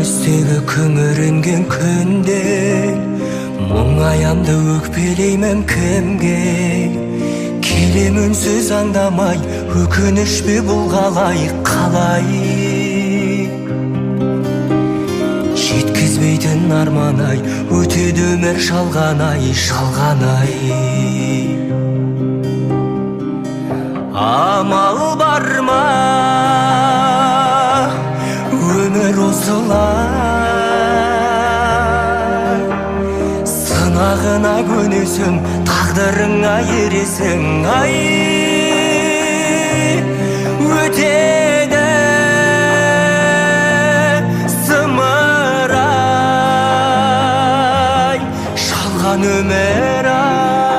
көздегі күңіренген күнде мұңаямды өкпелеймін кімге? Келем үнсіз аңдамай, өкініш пе бұл қалай, қалай? Жеткізбейтін арман-ай, өтеді өмір шалғанай, шалғанай. Амал бар ма өмір осылай? Сынағына көнесің, тағдырыңа ересің, ай. Өтеді зымырай, шалған өмір ай.